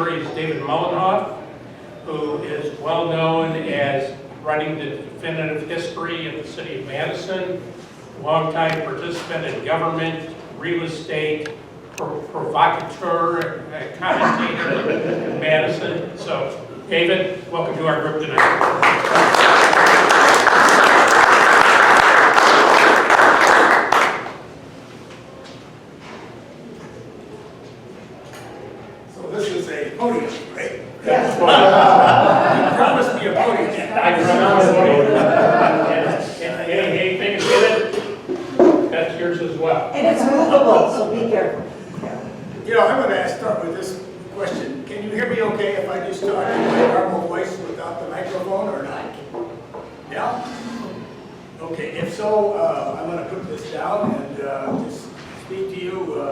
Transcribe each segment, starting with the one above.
history is David Mollenhoff, who is well known as writing the definitive history of the city of Madison, longtime participant in government, real estate, provocateur, commentator in Madison. So, David, welcome to our group tonight. This is a podium, right? Yes. You promised me a podium. I promise you. Anything in it, that's yours as well. And it's movable, so be careful. You know, I'm going to start with this question. Can you hear me okay if I just talk in my normal voice without the microphone or not? Yeah? Okay, if so, I'm going to put this down and just speak to you.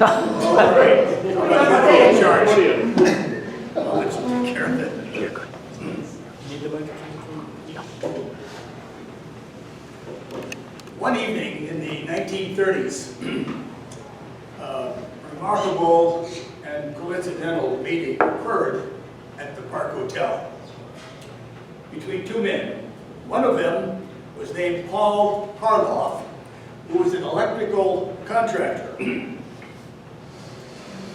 All right. I'm not going to be in charge. I'll let you take care of it. One evening in the 1930s, a remarkable and coincidental meeting occurred at the Park Hotel between two men. One of them was named Paul Harloff, who was an electrical contractor.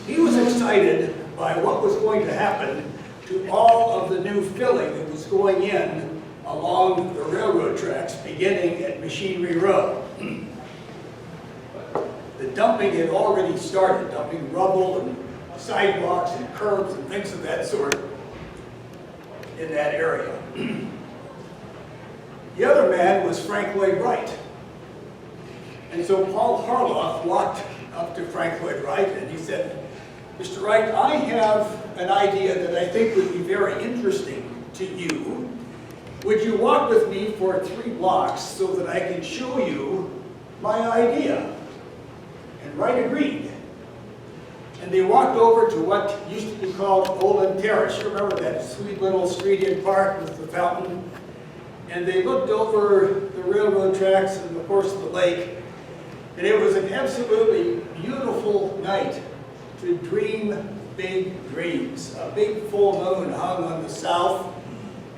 He was excited by what was going to happen to all of the new filling that was going in along the railroad tracks beginning at Machinery Row. The dumping had already started, dumping rubble and sidewalks and curbs and things of that sort in that area. The other man was Frank Lloyd Wright. And so Paul Harloff walked up to Frank Lloyd Wright and he said, "Mr. Wright, I have an idea that I think would be very interesting to you. Would you walk with me for 3 blocks so that I can show you my idea?" And Wright agreed. And they walked over to what used to be called Monona Terrace. You remember that sweet little street in Park with the fountain? And they looked over the railroad tracks and of course the lake. And it was an absolutely beautiful night to dream big dreams. A big full moon hung on the south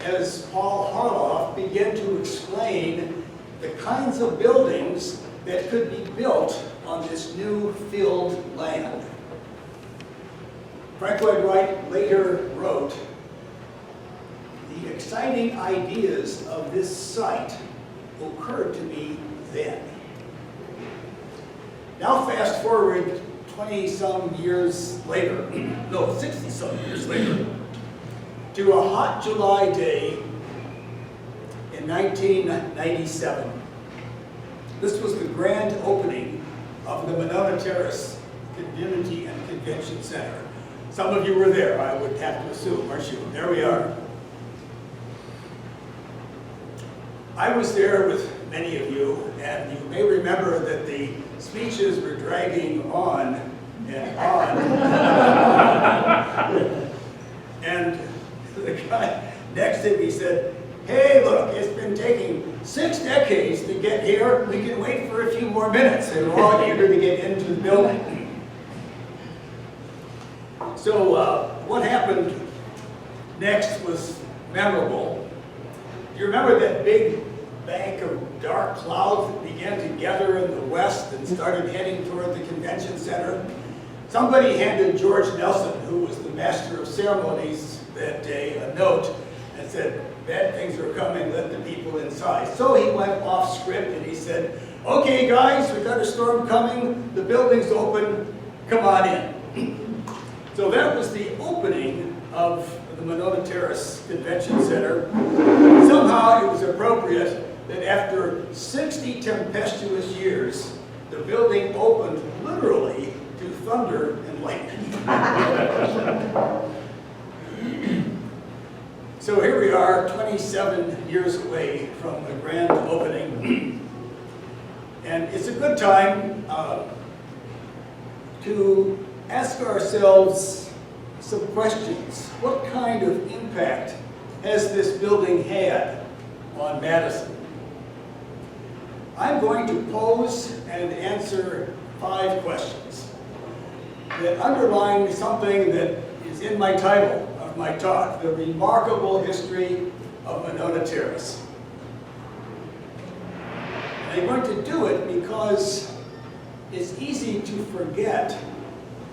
as Paul Harloff began to explain the kinds of buildings that could be built on this new filled land. Frank Lloyd Wright later wrote, "The exciting ideas of this site occurred to me then." Now fast forward 20-some years later, no, 60-some years later, to a hot July day in 1997. This was the grand opening of the Monona Terrace Community and Convention Center. Some of you were there, I would have to assume, weren't you? There we are. I was there with many of you, and you may remember that the speeches were dragging on and on. And the guy next to me said, "Hey, look, it's been taking 6 decades to get here. We can wait for a few more minutes." And we're all eager to get into the building. So what happened next was memorable. Do you remember that big bank of dark clouds that began to gather in the west and started heading toward the convention center? Somebody handed George Nelson, who was the master of ceremonies that day, a note and said, "Bad things are coming, let the people inside." So he went off script and he said, "Okay guys, we got a storm coming, the building's open, come on in." So that was the opening of the Monona Terrace Convention Center. Somehow it was appropriate that after 60 tempestuous years, the building opened literally to thunder and lightning. So here we are, 27 years away from the grand opening. And it's a good time to ask ourselves some questions. What kind of impact has this building had on Madison. I'm going to pose and answer 5 questions that underline something that is in my title of my talk, the remarkable history of Monona Terrace. And I'm going to do it because it's easy to forget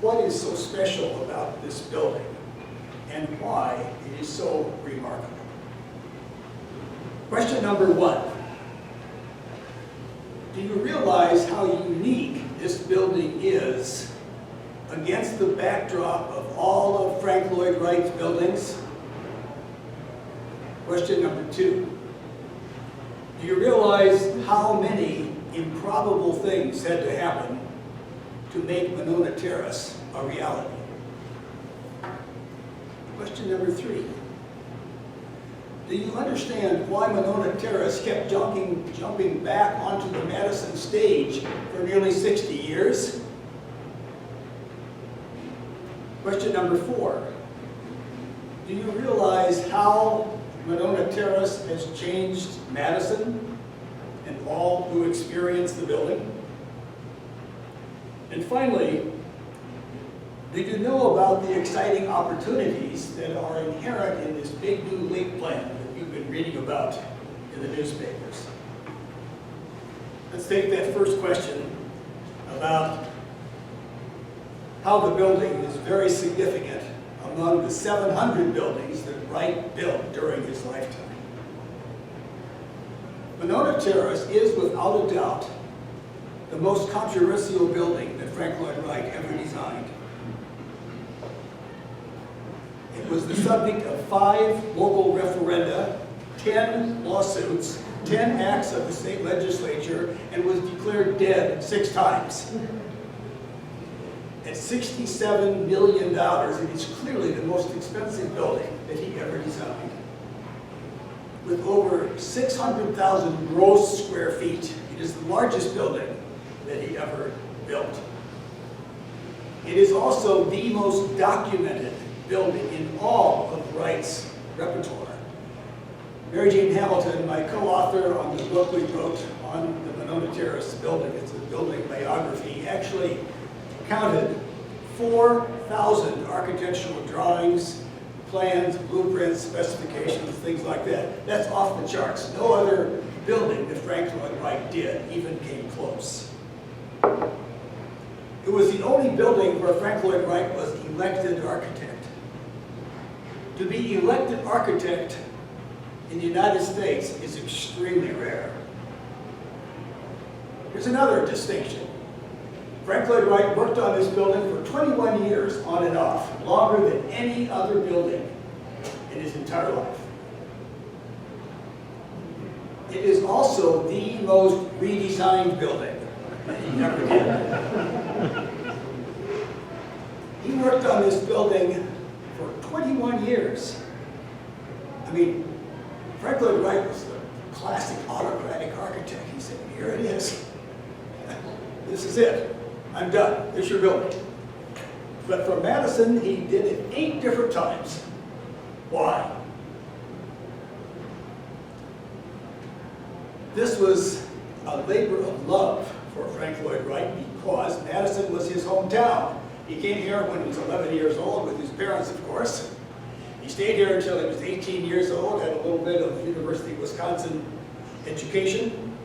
what is so special about this building and why it is so remarkable. Question number 1. Do you realize how unique this building is against the backdrop of all of Frank Lloyd Wright's buildings? Question number 2. Do you realize how many improbable things had to happen to make Monona Terrace a reality? Question number 3. Do you understand why Monona Terrace kept jumping back onto the Madison stage for nearly 60 years? Question number 4. Do you realize how Monona Terrace has changed Madison and all who experience the building? And finally, did you know about the exciting opportunities that are inherent in this big new lake plan that you've been reading about in the newspapers? Let's take that first question about how the building is very significant among the 700 buildings that Wright built during his lifetime. Monona Terrace is, without a doubt, the most controversial building that Frank Lloyd Wright ever designed. It was the subject of 5 local referenda, 10 lawsuits, 10 acts of the state legislature, and was declared dead 6 times. At $67 million, it is clearly the most expensive building that he ever designed. With over 600,000 gross square feet, it is the largest building that he ever built. It is also the most documented building in all of Wright's repertoire. Mary Jane Hamilton, my co-author on the book we wrote on the Monona Terrace building, it's a building biography, actually counted 4,000 architectural drawings, plans, blueprints, specifications, things like that. That's off the charts. No other building that Frank Lloyd Wright did even came close. It was the only building where Frank Lloyd Wright was elected architect. To be elected architect in the United States is extremely rare. Here's another distinction. Frank Lloyd Wright worked on this building for 21 years on and off, longer than any other building in his entire life. It is also the most redesigned building that he ever did. He worked on this building for 21 years. I mean, Frank Lloyd Wright was the classic autocratic architect. He said, here it is. This is it. I'm done. It's your building. But for Madison, he did it 8 different times. Why? This was a labor of love for Frank Lloyd Wright because Madison was his hometown. He came here when he was 11 years old with his parents, of course. He stayed here until he was 18 years old, had a little bit of University of Wisconsin education.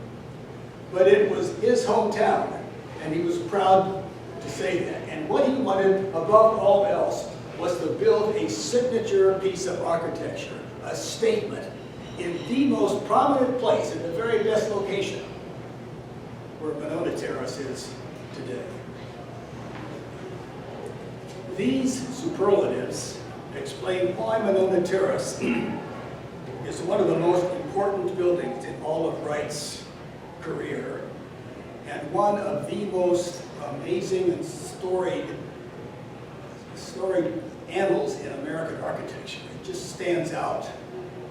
But it was his hometown, and he was proud to say that. And what he wanted, above all else, was to build a signature piece of architecture, a statement, in the most prominent place, in the very best location, where Monona Terrace is today. These superlatives explain why Monona Terrace is one of the most important buildings in all of Wright's career, and one of the most amazing and storied annals in American architecture. It just stands out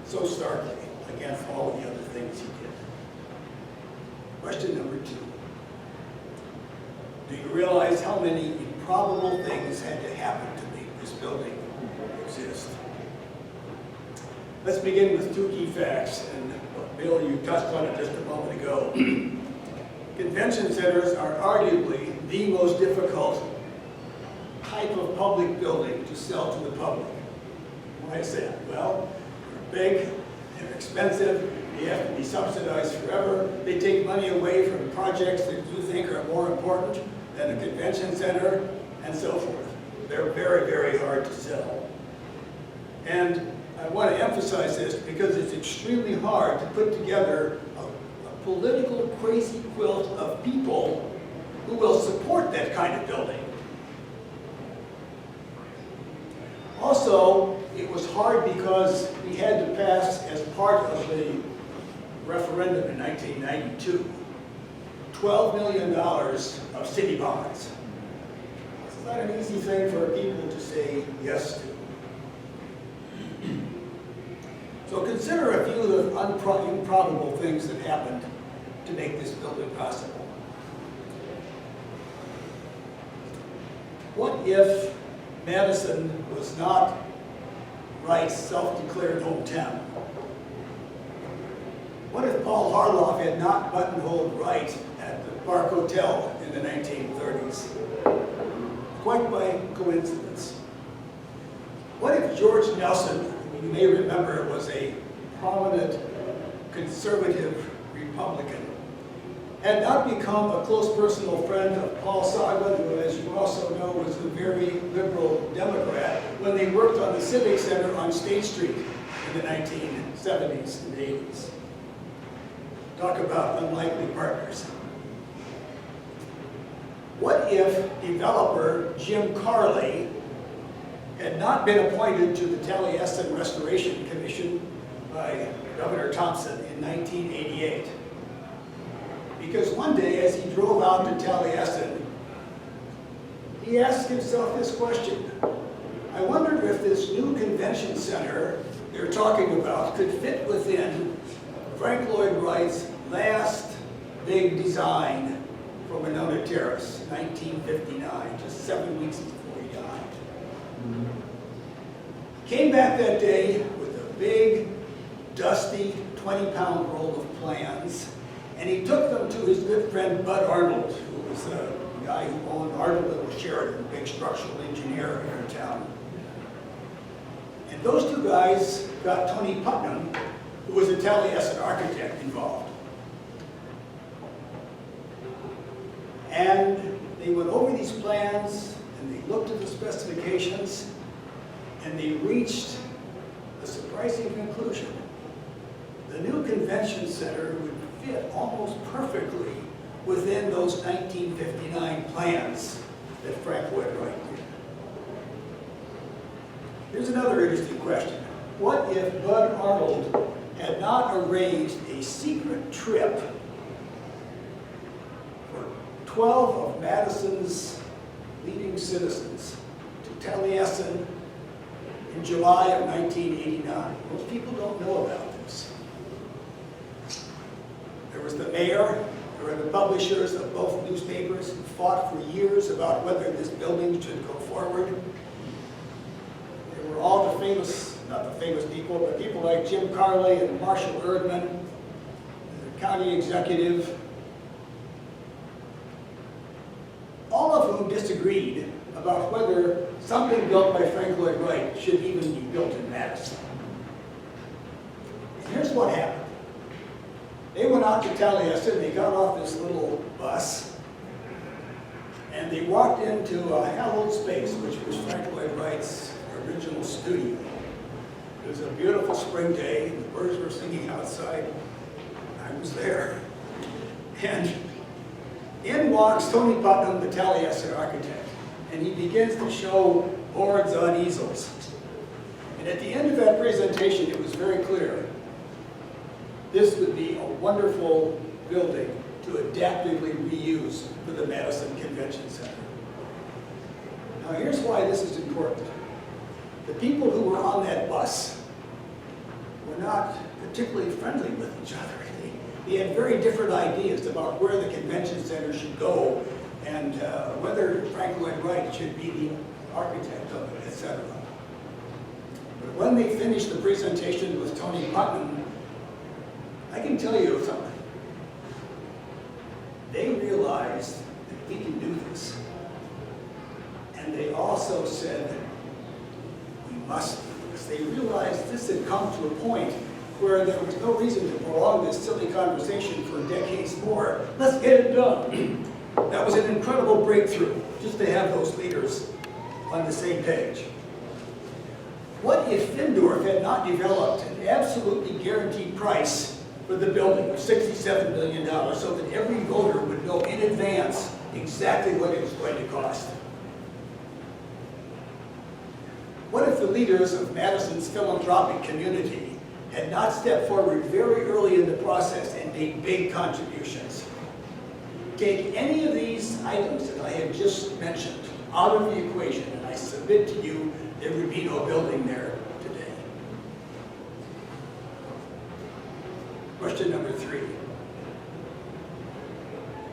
so starkly against all the other things he did. Question number 2. Do you realize how many improbable things had to happen to make this building exist? Let's begin with two key facts, and Bill, you touched on it just a moment ago. Convention centers are arguably the most difficult type of public building to sell to the public. Why is that? Well, they're big, they're expensive, they have to be subsidized forever, they take money away from projects that you think are more important than a convention center, and so forth. They're very, very hard to sell. And I want to emphasize this because it's extremely hard to put together a political crazy quilt of people who will support that kind of building. Also, it was hard because we had to pass, as part of the referendum in 1992, $12 million of city bonds. It's not an easy thing for people to say yes to. So consider a few of the improbable things that happened to make this building possible. What if Madison was not Wright's self-declared hometown? What if Paul Harloff had not buttonholed Wright at the Park Hotel in the 1930s? Quite by coincidence. What if George Nelson, you may remember, was a prominent conservative Republican, had not become a close personal friend of Paul Sagler, who, as you also know, was a very liberal Democrat, when they worked on the Civic Center on State Street in the 1970s and 80s. Talk about unlikely partners. What if developer Jim Carley had not been appointed to the Taliesin Restoration Commission by Governor Thompson in 1988? Because one day, as he drove out to Taliesin, he asked himself this question: I wonder if this new convention center they're talking about could fit within Frank Lloyd Wright's last big design for Monona Terrace, 1959, just 7 weeks before he died. Came back that day with a big, dusty, 20-pound roll of plans, and he took them to his good friend Bud Arnold, who was the guy who owned Arnold Little Sheridan, a big structural engineer here in town. And those two guys got Tony Putnam, who was a Taliesin architect, involved. And they went over these plans, and they looked at the specifications, and they reached a surprising conclusion. The new convention center would fit almost perfectly within those 1959 plans that Frank Lloyd Wright did. Here's another interesting question. What if Bud Arnold had not arranged a secret trip for 12 of Madison's leading citizens to Taliesin in July of 1989? Most people don't know about this. There was the mayor, there were the publishers of both newspapers who fought for years about whether this building should go forward. There were all the famous, not the famous people, but people like Jim Carley and Marshall Erdman, the county executive, all of whom disagreed about whether something built by Frank Lloyd Wright should even be built in Madison. And here's what happened. They went out to Taliesin, they got off this little bus, and they walked into a hallowed space, which was Frank Lloyd Wright's original studio. It was a beautiful spring day, and the birds were singing outside. I was there. And in walks Tony Putnam, the Taliesin architect, and he begins to show boards on easels. And at the end of that presentation, it was very clear this would be a wonderful building to adaptively reuse for the Madison Convention Center. Now here's why this is important. The people who were on that bus were not particularly friendly with each other. They had very different ideas about where the convention center should go and whether Frank Lloyd Wright should be the architect of it, etc. But when they finished the presentation with Tony Putnam, I can tell you something. They realized that we can do this. And they also said, we must do this. They realized this had come to a point where there was no reason to prolong this silly conversation for decades more. Let's get it done. That was an incredible breakthrough, just to have those leaders on the same page. What if Findorf had not developed an absolutely guaranteed price for the building of $67 million so that every voter would know in advance exactly what it was going to cost? What if the leaders of Madison's philanthropic community had not stepped forward very early in the process and made big contributions? Take any of these items that I have just mentioned out of the equation, and I submit to you there would be no building there today. Question number 3.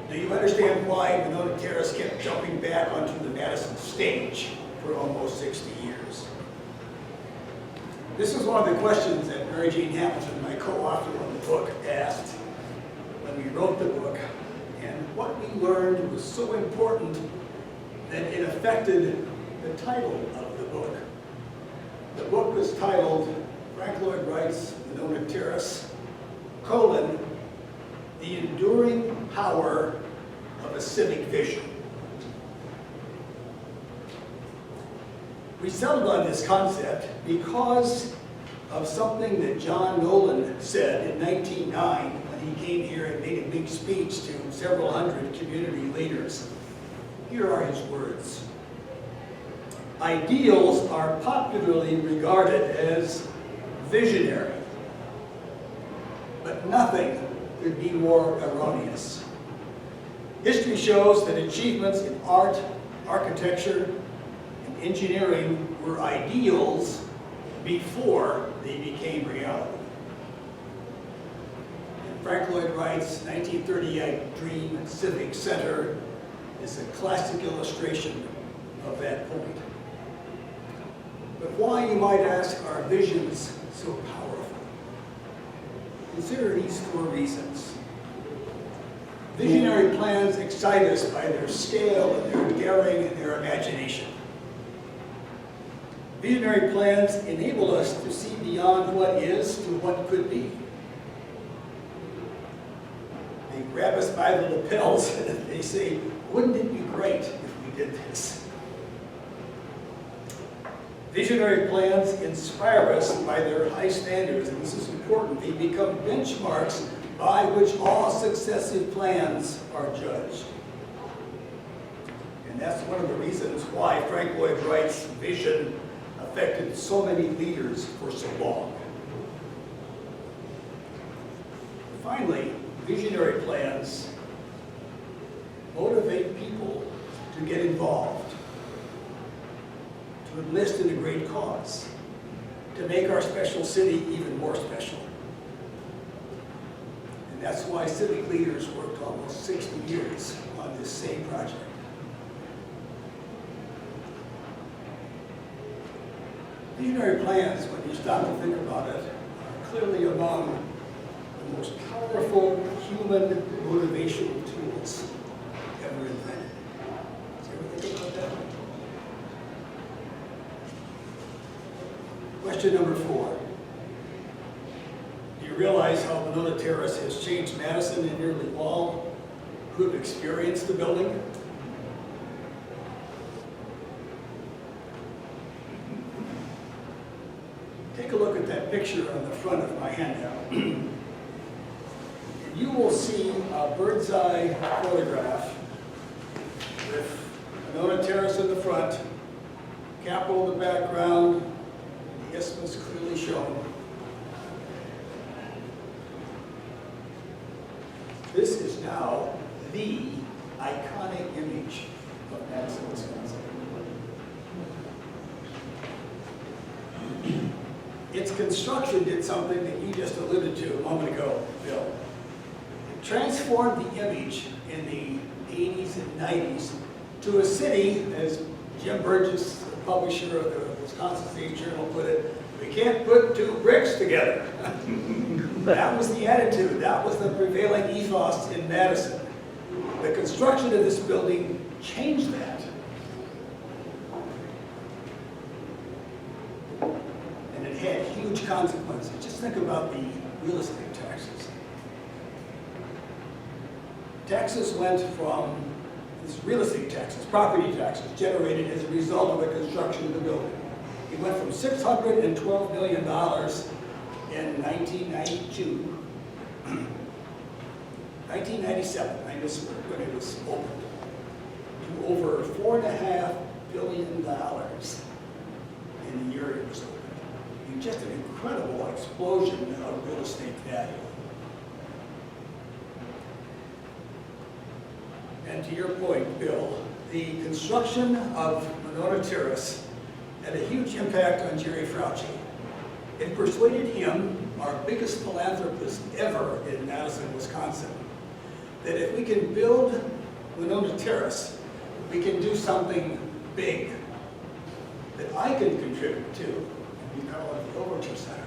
Do you understand why Monona Terrace kept jumping back onto the Madison stage for almost 60 years? This is one of the questions that Mary Jane Hamilton, my co-author on the book, asked when we wrote the book. And what we learned was so important that it affected the title of the book. The book was titled Frank Lloyd Wright's Monona Terrace, The Enduring Power of a Civic Vision. We settled on this concept because of something that John Nolan said in 1909 when he came here and made a big speech to several hundred community leaders. Here are his words. Ideals are popularly regarded as visionary, but nothing could be more erroneous. History shows that achievements in art, architecture, and engineering were ideals before they became reality. And Frank Lloyd Wright's 1938 Dream Civic Center is a classic illustration of that point. But why, you might ask, are visions so powerful? Consider these 4 reasons. Visionary plans excite us by their scale and their daring and their imagination. Visionary plans enable us to see beyond what is to what could be. They grab us by the lapels and they say, wouldn't it be great if we did this? Visionary plans inspire us by their high standards, and this is important. They become benchmarks by which all successive plans are judged. And that's one of the reasons why Frank Lloyd Wright's vision affected so many leaders for so long. Finally, visionary plans motivate people to get involved, to enlist in a great cause, to make our special city even more special. And that's why civic leaders worked almost 60 years on this same project. Visionary plans, when you stop to think about it, are clearly among the most powerful human motivational tools ever invented. Did you ever think about that? Question number 4. Do you realize how Monona Terrace has changed Madison and nearly all who have experienced the building? Take a look at that picture on the front of my handout. And you will see a bird's eye photograph with Monona Terrace in the front, Capitol in the background, the isthmus clearly shown. This is now the iconic image of Madison, Wisconsin. Its construction did something that you just alluded to a moment ago, Bill. It transformed the image in the 80s and 90s to a city, as Jim Burgess, the publisher of the Wisconsin State Journal, put it, We can't put two bricks together. That was the attitude. That was the prevailing ethos in Madison. The construction of this building changed that. And it had huge consequences. Just think about the real estate taxes. Taxes went from these real estate taxes, property taxes, generated as a result of the construction of the building. It went from $612 million in 1992, 1997, I missed when it was opened, to over $4.5 billion in the year it was opened. I mean, just an incredible explosion of real estate value. And to your point, Bill, the construction of Monona Terrace had a huge impact on Jerry Fauci. It persuaded him, our biggest philanthropist ever in Madison, Wisconsin, that if we can build Monona Terrace, we can do something big that I can contribute to, and we call it the Overture Center.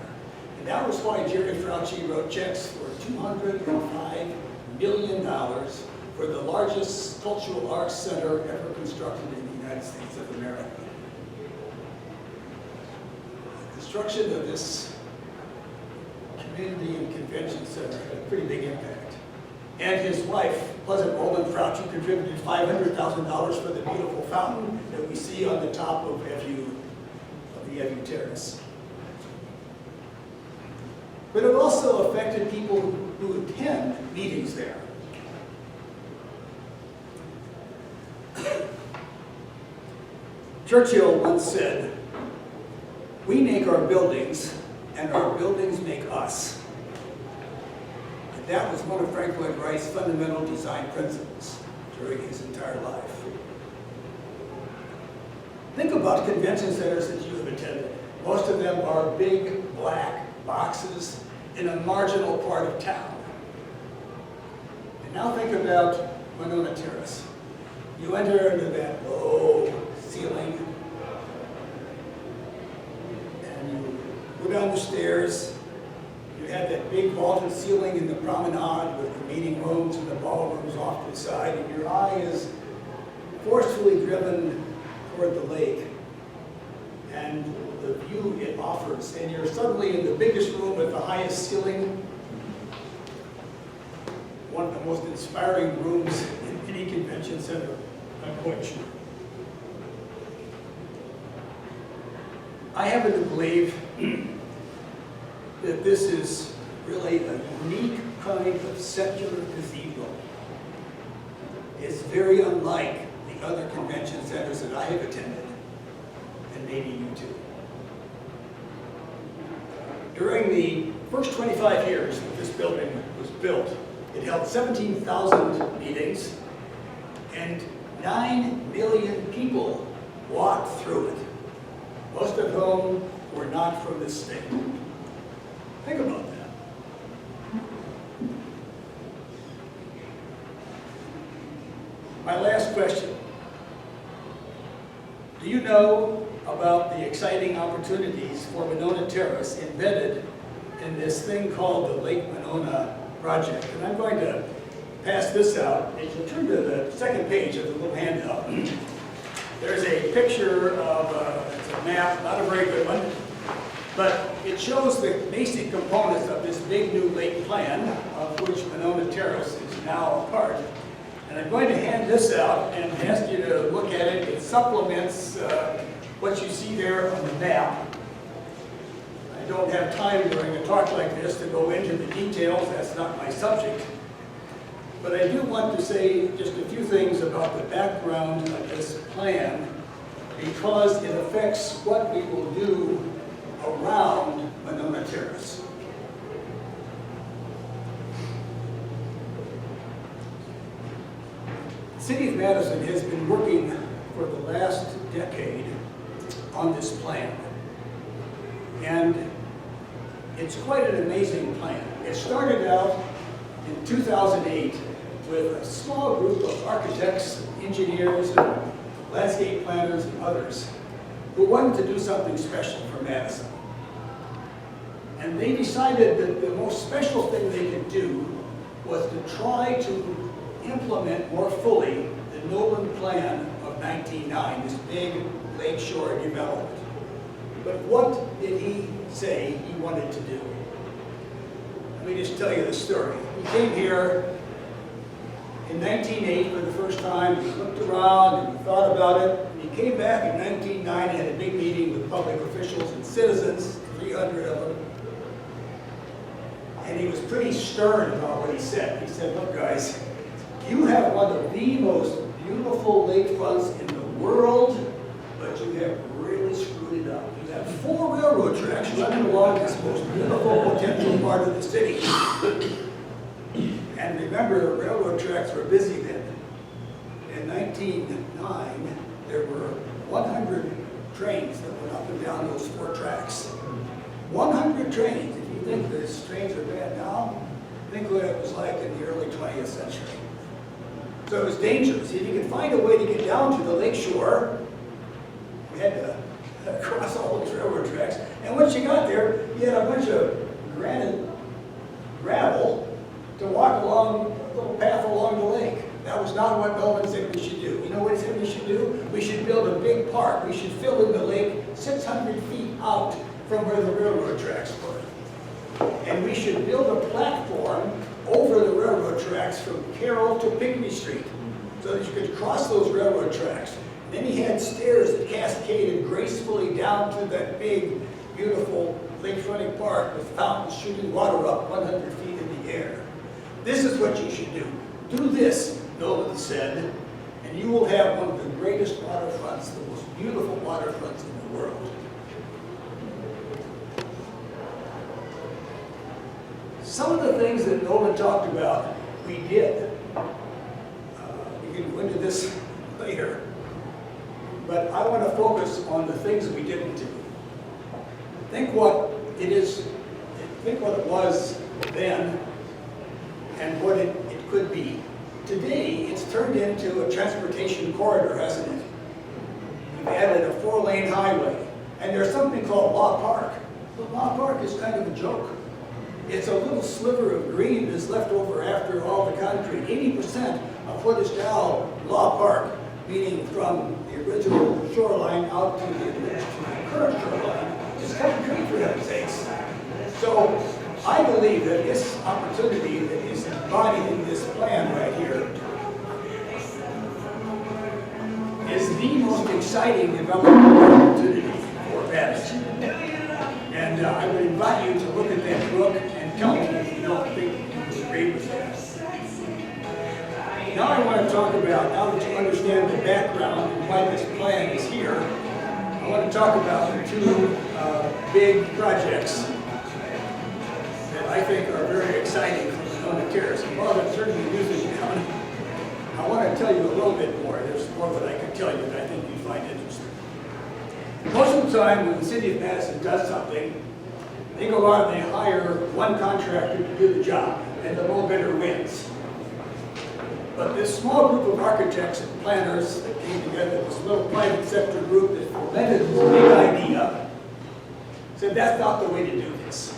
And that was why Jerry Fauci wrote checks for $205 million for the largest cultural arts center ever constructed in the United States of America. The construction of this community and convention center had a pretty big impact. And his wife, Pleasant Roland Fauci, contributed $500,000 for the beautiful fountain that we see on the top of the FU Terrace. But it also affected people who attend meetings there. Churchill once said, "We make our buildings, and our buildings make us." And that was one of Frank Lloyd Wright's fundamental design principles during his entire life. Think about convention centers that you have attended. Most of them are big black boxes in a marginal part of town. And now think about Monona Terrace. You enter into that low ceiling, and you go down the stairs. You have that big vaulted ceiling in the promenade with the meeting rooms and the ballrooms off to the side, and your eye is forcefully driven toward the lake and the view it offers. And you're suddenly in the biggest room with the highest ceiling, one of the most inspiring rooms in any convention center, I'm quite sure. I happen to believe that this is really a unique kind of secular cathedral. It's very unlike the other convention centers that I have attended, and maybe you too. During the first 25 years that this building was built, it held 17,000 meetings, and 9 million people walked through it, most of whom were not from this state. Think about that. My last question. Do you know about the exciting opportunities for Monona Terrace embedded in this thing called the Lake Monona Project? And I'm going to pass this out. If you turn to the second page of the little handout, there's a picture of it's a map, not a very good one, but it shows the basic components of this big new lake plan, of which Monona Terrace is now a part. And I'm going to hand this out and ask you to look at it. It supplements what you see there on the map. I don't have time during a talk like this to go into the details. That's not my subject. But I do want to say just a few things about the background of this plan, because it affects what we will do around Monona Terrace. The City of Madison has been working for the last decade on this plan. And it's quite an amazing plan. It started out in 2008 with a small group of architects, engineers, and landscape planners and others who wanted to do something special for Madison. And they decided that the most special thing they could do was to try to implement more fully the Nolan Plan of 1909, this big lakeshore development. But what did he say he wanted to do? Let me just tell you the story. He came here in 1908 for the first time. He looked around and he thought about it. He came back in 1909 and had a big meeting with public officials and citizens, 300 of them. And he was pretty stern about what he said. He said, look guys, you have one of the most beautiful lakefronts in the world, but you have really screwed it up. You have 4 railroad tracks running along this most beautiful potential part of the city. And remember, railroad tracks were busy then. In 1909, there were 100 trains that went up and down those 4 tracks. 100 trains. If you think these trains are bad now, think what it was like in the early 20th century. So it was dangerous. If you could find a way to get down to the lakeshore, you had to cross all those railroad tracks. And once you got there, you had a bunch of granite gravel to walk along a little path along the lake. That was not what Nolan said we should do. You know what he said we should do? We should build a big park. We should fill in the lake 600 feet out from where the railroad tracks were. And we should build a platform over the railroad tracks from Carroll to Pinckney Street so that you could cross those railroad tracks. Then he had stairs that cascaded gracefully down to that big, beautiful lakefronting park with fountains shooting water up 100 feet in the air. This is what you should do. Do this, Nolan said, and you will have one of the greatest waterfronts, the most beautiful waterfronts in the world. Some of the things that Nolan talked about, we did. We can go into this later. But I want to focus on the things we didn't do. Think what it was then and what it could be. Today, it's turned into a transportation corridor, hasn't it? We've added a 4-lane highway, and there's something called Law Park. But Law Park is kind of a joke. It's a little sliver of green that's left over after all the concrete. 80% of what is now Law Park, meaning from the original shoreline out to the current shoreline, is concrete, for heaven's sakes. So I believe that this opportunity that is embodied in this plan right here is the most exciting development opportunity for Madison. And I would invite you to look at that book and tell me if you don't think you agree with that. Now I want to talk about, now that you understand the background and why this plan is here, I want to talk about the 2 big projects that I think are very exciting for Monona Terrace. And while I'm certainly using down, I want to tell you a little bit more. There's more that I can tell you that I think you find interesting. Most of the time when the city of Madison does something, they go out and they hire one contractor to do the job, and the low bidder wins. But this small group of architects and planners that came together, this little private sector group that fomented this big idea, said that's not the way to do this.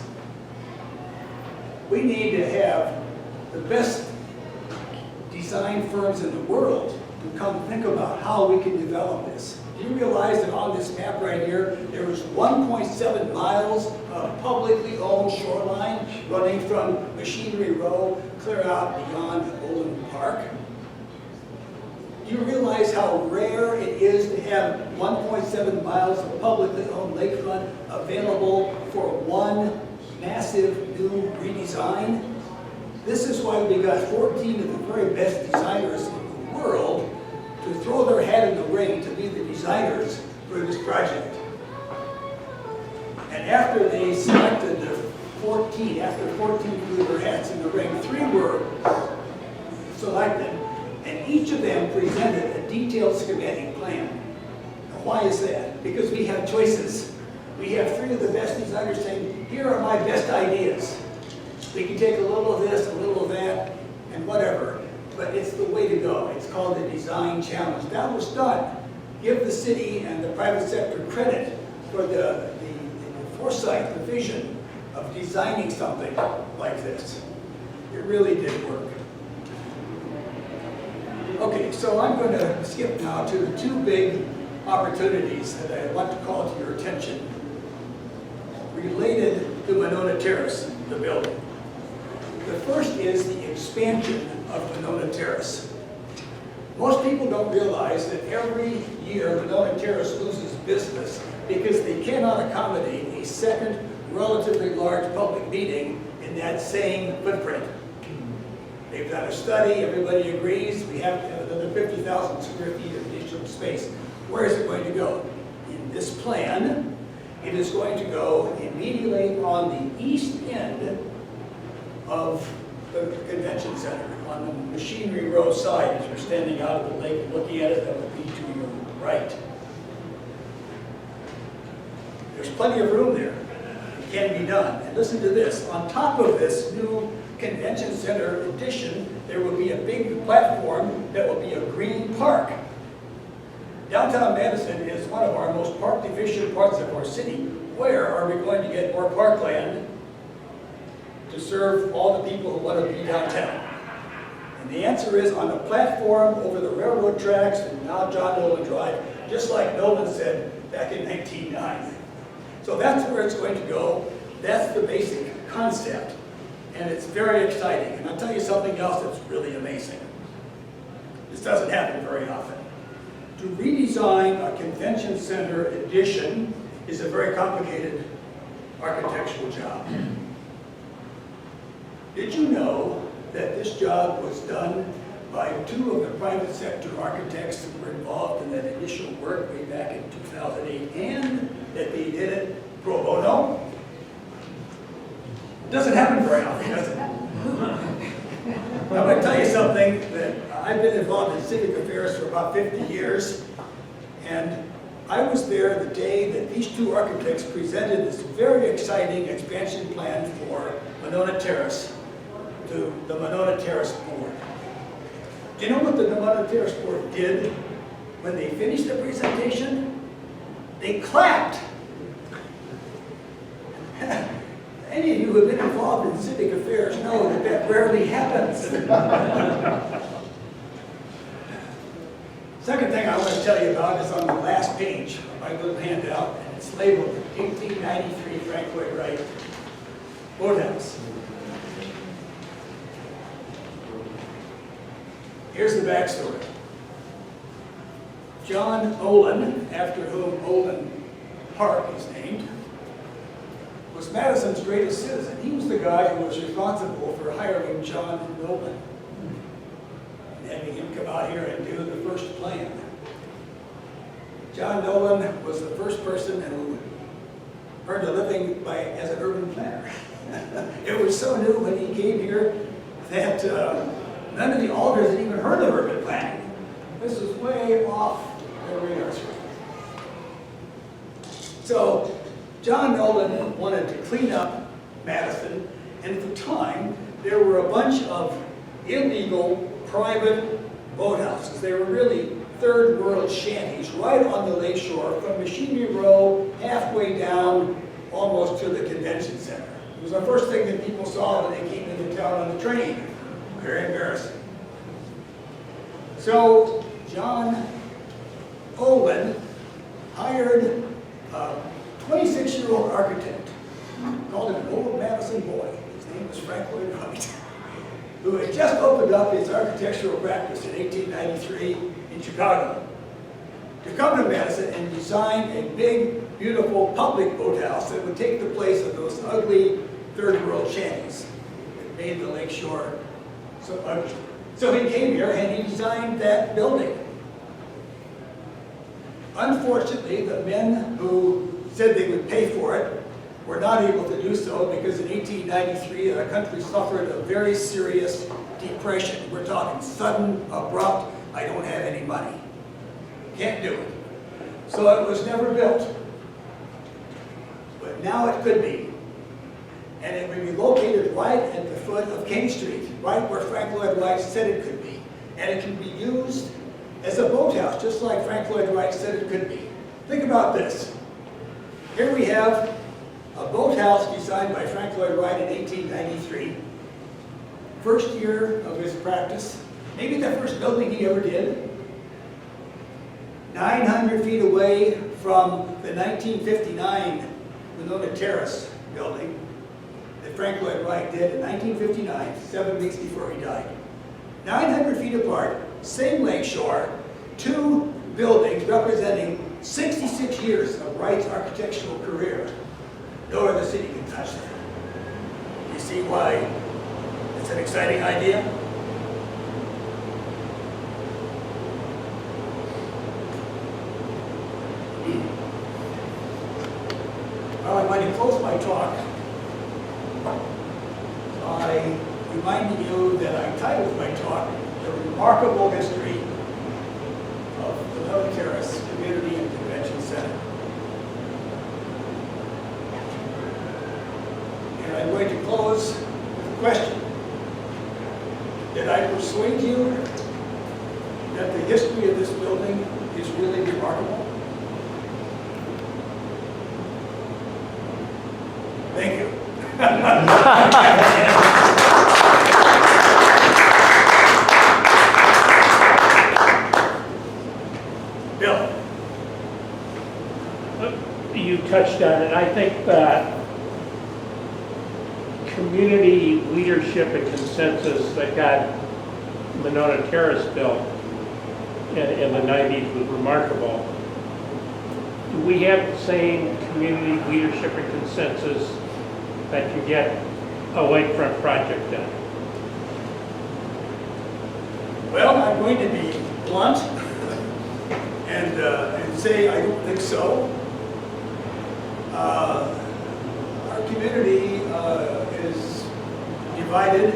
We need to have the best design firms in the world to come think about how we can develop this. Do you realize that on this map right here, there is 1.7 miles of publicly owned shoreline running from Machinery Row clear out beyond Mollenhoff Park? Do you realize how rare it is to have 1.7 miles of publicly owned lakefront available for one massive new redesign? This is why we got 14 of the very best designers in the world to throw their hat in the ring to be the designers for this project. And after they selected the 14, after 14 threw their hats in the ring, 3 were selected, and each of them presented a detailed schematic plan. Now, why is that? Because we have choices. We have 3 of the best designers saying, here are my best ideas. We can take a little of this, a little of that, and whatever. But it's the way to go. It's called the design challenge. That was done. Give the city and the private sector credit for the foresight, the vision of designing something like this. It really did work. Okay, so I'm going to skip now to the two big opportunities that I want to call to your attention related to Monona Terrace, the building. The first is the expansion of Monona Terrace. Most people don't realize that every year Monona Terrace loses business because they cannot accommodate a second relatively large public meeting in that same footprint. They've done a study, everybody agrees, we have to have another 50,000 square feet of additional space. Where is it going to go? In this plan, it is going to go immediately on the east end of the convention center, on the Machinery Row side. As you're standing out of the lake and looking at it, that would be to your right. There's plenty of room there. It can be done. And listen to this. On top of this new convention center addition, there will be a big platform that will be a green park. Downtown Madison is one of our most park-efficient parts of our city. Where are we going to get more parkland to serve all the people who want to be downtown? And the answer is on a platform over the railroad tracks and now John Nolan Drive, just like Nolan said back in 1909. So that's where it's going to go. That's the basic concept. And it's very exciting. And I'll tell you something else that's really amazing. This doesn't happen very often. To redesign a convention center addition is a very complicated architectural job. Did you know that this job was done by two of the private sector architects who were involved in that initial work way back in 2008, and that they did it pro bono? It doesn't happen very often, does it? I'm going to tell you something that I've been involved in civic affairs for about 50 years, and I was there the day that these two architects presented this very exciting expansion plan for Monona Terrace to the Monona Terrace board. Do you know what the Monona Terrace board did when they finished the presentation? They clapped. Any of you who have been involved in civic affairs know that that rarely happens. Second thing I want to tell you about is on the last page of my little handout, and it's labeled 1893 Frank Lloyd Wright Boathouse. Here's the backstory. John Olin, after whom Olin Park is named, was Madison's greatest citizen. He was the guy who was responsible for hiring John Nolan and having him come out here and do the first plan. John Nolan was the first person who earned a living as an urban planner. It was so new when he came here that none of the alders had even heard of urban planning. This is way off their radar screen. So John Nolan wanted to clean up Madison, and at the time, there were a bunch of illegal private boathouses. They were really third world shanties right on the lakeshore from Machinery Row halfway down almost to the convention center. It was the first thing that people saw when they came into town on the train. Very embarrassing. So John Olin hired a 26-year-old architect, called him an old Madison boy. His name was Frank Lloyd Wright, who had just opened up his architectural practice in 1893 in Chicago, to come to Madison and design a big, beautiful public boathouse that would take the place of those ugly third world shanties that made the lakeshore so ugly. So he came here and he designed that building. Unfortunately, the men who said they would pay for it were not able to do so because in 1893 the country suffered a very serious depression. We're talking sudden, abrupt, I don't have any money. Can't do it. So it was never built. But now it could be. And it would be located right at the foot of King Street, right where Frank Lloyd Wright said it could be. And it can be used as a boathouse, just like Frank Lloyd Wright said it could be. Think about this. Here we have a boathouse designed by Frank Lloyd Wright in 1893. First year of his practice, maybe the first building he ever did. 900 feet away from the 1959 Monona Terrace building that Frank Lloyd Wright did in 1959, 7 weeks before he died. 900 feet apart, same lakeshore, two buildings representing 66 years of Wright's architectural career. No other city can touch that. You see why it's an exciting idea? Well, I'm going to close my talk by reminding you that I titled my talk, The Remarkable History of the Monona Terrace Community and Convention Center. And I'm going to close with a question. Did I persuade you that the history of this building is really remarkable? Thank you. Bill. You touched on it. I think that community leadership and consensus that got Monona Terrace built in the 90s was remarkable. Do we have the same community leadership and consensus that can get a lakefront project done? Well, I'm going to be blunt and say I don't think so. Our community is divided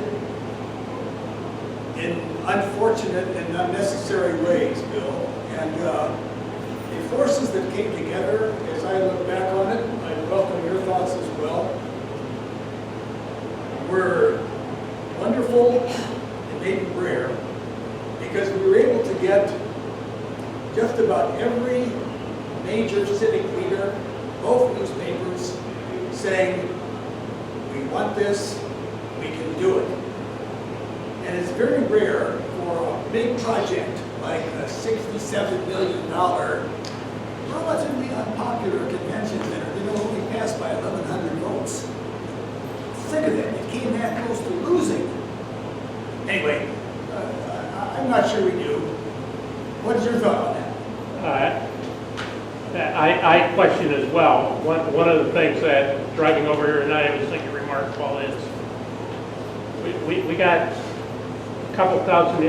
in unfortunate and unnecessary ways, Bill. And the forces that came together, as I look back on it, I welcome your thoughts as well, were wonderful and maybe rare, because we were able to get just about every major civic leader, both newspapers, saying, we want this, we can do it. And it's very rare for a big project like a $67 million, relatively unpopular convention center, you know, only passed by 1,100 votes. Think of it, it came that close to losing. Anyway, I'm not sure we do. What's your thought on that? I question as well. One of the things that driving over here tonight I was thinking remarkable is we got a couple thousand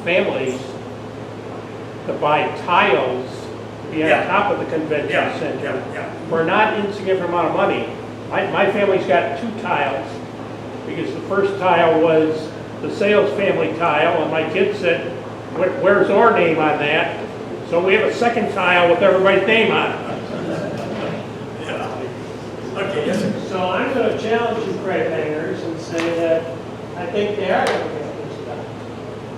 families to buy tiles to be on top of the convention center for not insignificant amount of money. My family's got 2 tiles because the first tile was the sales family tile, and my kids said, where's our name on that? So we have a second tile with everybody's name on it. Okay, yes, sir. So I'm going to challenge you, Craig Hangers, and say that I think they are going to get this done.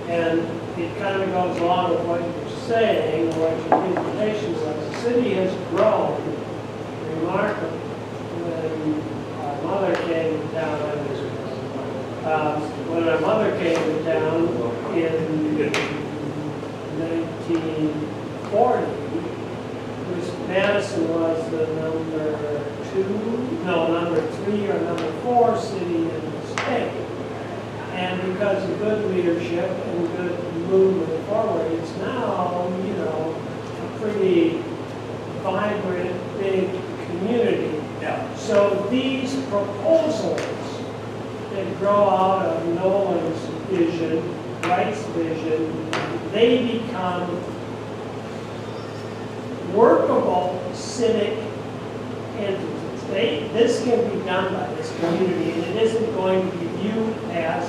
And it kind of goes along with what you're saying, or what your presentation was. The city has grown remarkably. When our mother came to town, when our mother came to town in 1940, Madison was the number 3 or number 4 city in the state. And because of good leadership and good movement forward, it's now, you know, a pretty vibrant, big community. Yeah. So these proposals that grow out of Nolan's vision, Wright's vision, they become workable civic entities. This can be done by this community, and it isn't going to be viewed as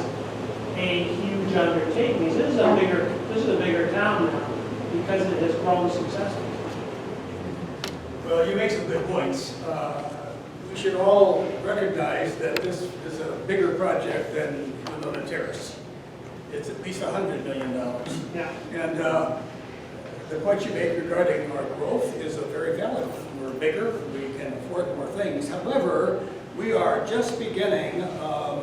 a huge undertaking. This is a bigger town now because it has grown successfully. Well, you make some good points. We should all recognize that this is a bigger project than Monona Terrace. It's at least $100 million. Yeah. And the point you make regarding our growth is a very valid one. We're bigger, we can afford more things. However, we are just beginning a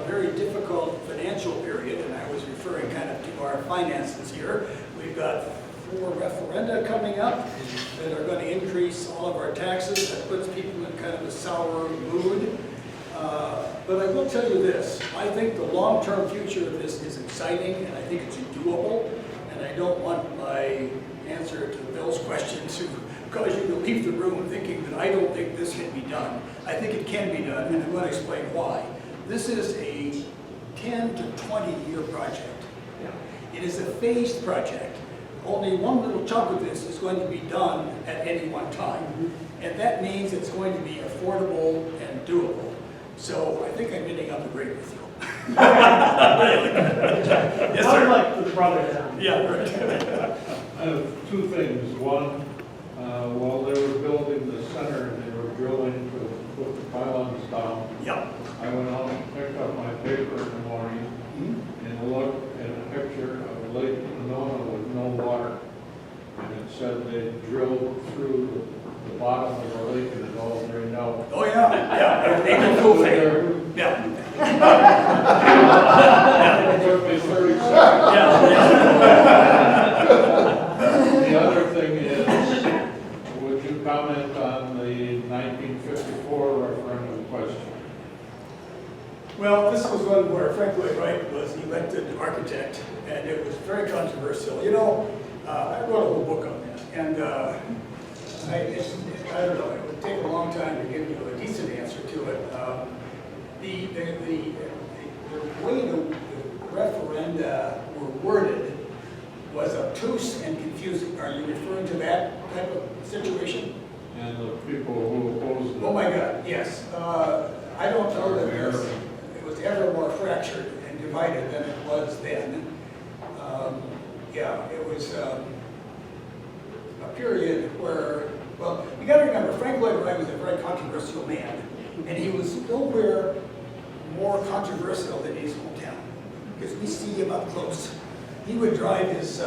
very difficult financial period, and I was referring kind of to our finances here. We've got 4 referenda coming up that are going to increase all of our taxes. That puts people in kind of a sour mood. But I will tell you this, I think the long-term future of this is exciting, and I think it's doable, and I don't want my answer to Bill's question to cause you to leave the room thinking that I don't think this can be done. I think it can be done, and I'm going to explain why. This is a 10 to 20-year project. It is a phased project. Only one little chunk of this is going to be done at any one time, and that means it's going to be affordable and doable. So I think I'm ending up great with you. Yes, I sir. would like the brother down. Yeah, right. I have 2 things. One, while they were building the center, they were drilling to put the pylons down. Yeah. I went out and picked up my paper in the morning and looked at a picture of Lake Monona with no water. And it said they drilled through the bottom of the lake and it all drained out. Oh, yeah, yeah. April Fool's Day. Yeah. It took me 30 seconds. Yeah. The other thing is, would you comment on the 1954 referendum question? Well, this was one where Frank Lloyd Wright was elected architect, and it was very controversial. You know, I wrote a whole book on that, and I don't know, it would take a long time to give you a decent answer to it. The way the referenda were worded was obtuse and confusing. Are you referring to that type of situation? And the people who opposed it. Oh my God, yes. I don't know that it was ever more fractured and divided than it was then. Yeah, it was a period where, well, you got to remember, Frank Lloyd Wright was a very controversial man, and he was nowhere more controversial than his hometown, because we see him up close. He would drive his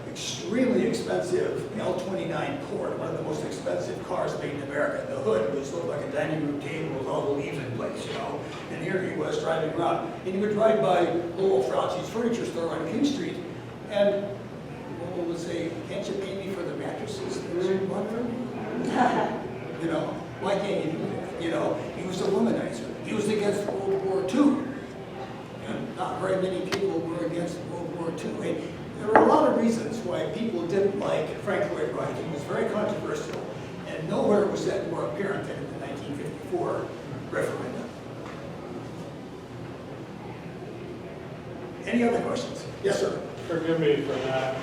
extremely expensive L29 Cord, one of the most expensive cars made in America. The hood was looked like a dining room table with all the leaves in place, you know. And here he was driving around. And he would drive by Lowell Frautschi's furniture store on King Street, and Lowell would say, "Can't you pay me for the mattresses that you bought for me?" You know, why can't you do that? You know, he was a womanizer. He was against World War II. And not very many people were against World War II. And there were a lot of reasons why people didn't like Frank Lloyd Wright. He was very controversial, and nowhere was that more apparent than in the 1954 referendum. Any other questions? Yes, sir. Forgive me for not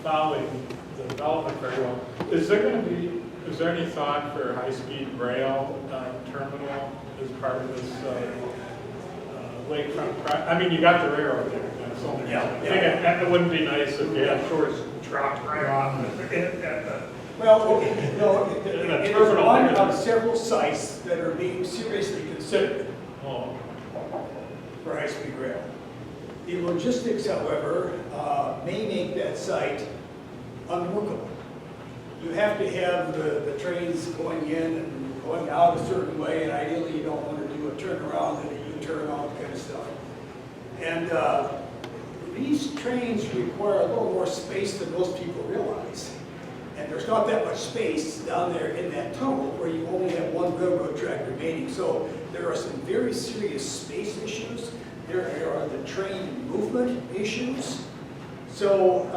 following the development very well. Is there any thought for high-speed rail terminal as part of this lakefront? I mean, you got the railroad there. That's only. Yeah, I think it wouldn't be nice if the shores dropped right off. Well, no, it is terminal one there. of several sites that are being seriously considered Oh, for high-speed rail. The logistics, however, may make that site unworkable. You have to have the trains going in and going out a certain way, and ideally you don't want to do a turnaround and a U-turn, all that kind of stuff. And these trains require a little more space than most people realize. And there's not that much space down there in that tunnel where you only have one railroad track remaining. So there are some very serious space issues. There are the train movement issues. So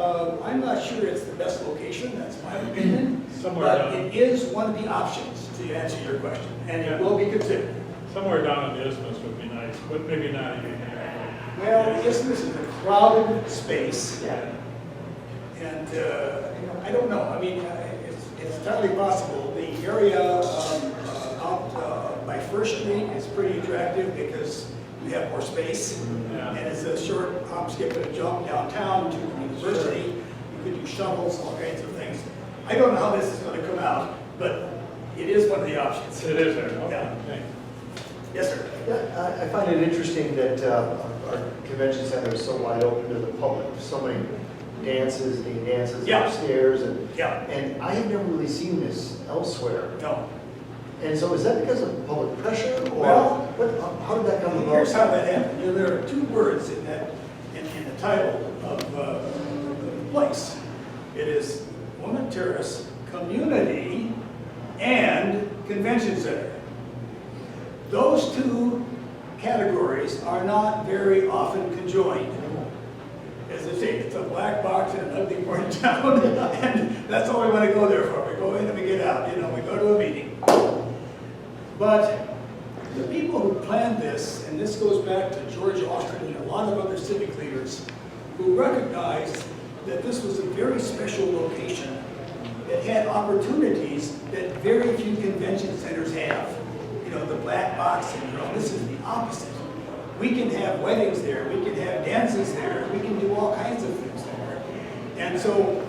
I'm not sure it's the best location, that's my opinion. Somewhere but down. it is one of the options to answer your question, and it will be considered. somewhere down in the isthmus would be nice, but maybe not even here. Well, the isthmus is a crowded space. Yeah. And, you know, I don't know, I mean, it's entirely possible. The area out by First Street is pretty attractive because you have more space. Yeah. And it's a short hop, skip, and a jump downtown to the university. You could do shuttles, all kinds of things. I don't know how this is going to come out, but it is one of the options. It is there, okay. Yeah. Thanks. Yes, sir. Yeah, I find it interesting that our convention center is so wide open to the public. So many dances, and he dances Yeah. upstairs, and Yeah, I have never really seen this elsewhere. no. And so is that because of public pressure, or Well, how did that come about? Here's how that happened. You know, there are two words in that, in the title of the place. It is Monona Terrace Community and Convention Center. Those two categories are not very often conjoined. As I say, it's a black box in an ugly part of town, and that's all we want to go there for. We go in and we get out, you know, we go to a meeting. But the people who planned this, and this goes back to George Austin and a lot of other civic leaders, who recognized that this was a very special location that had opportunities that very few convention centers have. You know, the black box syndrome, this is the opposite. We can have weddings there, we can have dances there, we can do all kinds of things there. And so,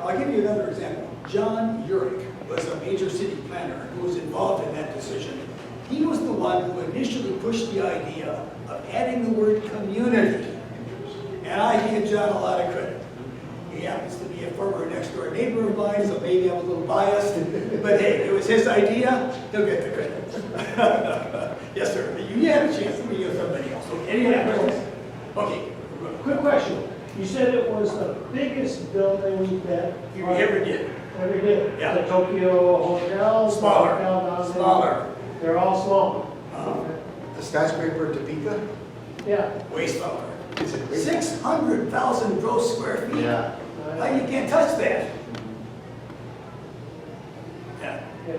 I'll give you another example. John Urich was a major city planner who was involved in that decision. He was the one who initially pushed the idea of adding the word community. And I give John a lot of credit. He happens to be a former next door neighbor of mine, so maybe I'm a little biased. But hey, it was his idea, he'll get the credit. Yes, sir. You had a chance to meet with somebody else. Okay, any other questions? Okay. Quick question. You said it was the biggest building that You ever did? ever did. Yeah. The Tokyo Hotel. the Smaller. hotel down there. Smaller. They're all small. The skyscraper at Topeka? Yeah. Way smaller. Is it big? 600,000 gross square feet. Yeah. How you can't touch that? Yeah. Yeah.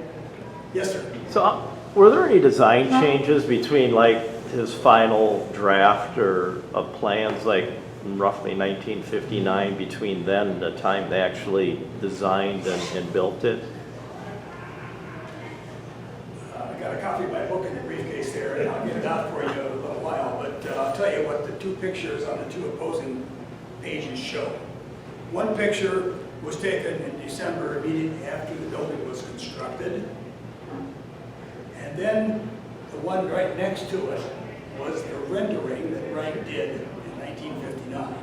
Yes, sir. So, were there any design changes between like his final draft or of plans, like roughly 1959, between then and the time they actually designed and built it? I got a copy of my book in the briefcase there, and I'll get it out for you in a little while, but I'll tell you what the two pictures on the two opposing pages show. One picture was taken in December, immediately after the building was constructed. And then the one right next to it was the rendering that Wright did in 1959.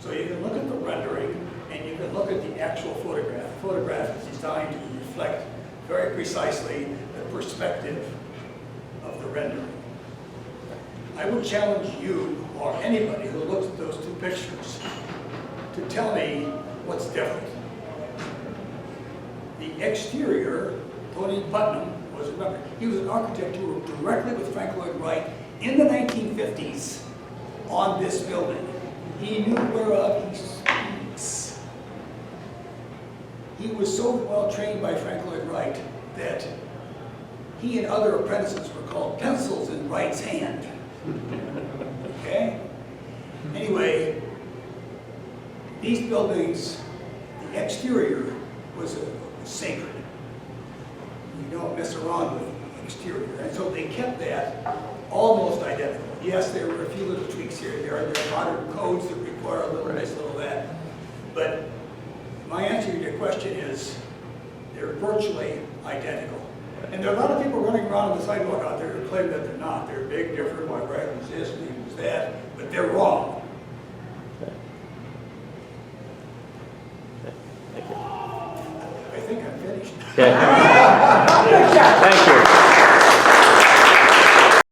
So you can look at the rendering, and you can look at the actual photograph. The photograph is designed to reflect very precisely the perspective of the rendering. I would challenge you, or anybody who looks at those two pictures, to tell me what's different. The exterior, Tony Putnam was, remember, he was an architect who worked directly with Frank Lloyd Wright in the 1950s on this building. He knew whereof he speaks. He was so well trained by Frank Lloyd Wright that he and other apprentices were called pencils in Wright's hand. Okay? Anyway, these buildings, the exterior was sacred. You don't mess around with the exterior. And so they kept that almost identical. Yes, there were a few little tweaks here and there. There are modern codes that require a little this, a little that. But my answer to your question is they're virtually identical. And there are a lot of people running around on the sidewalk out there who claim that they're not. They're big, different, why Wright was this, and he was that, but they're wrong. Thank you. I think I'm finished. Okay. Thank you.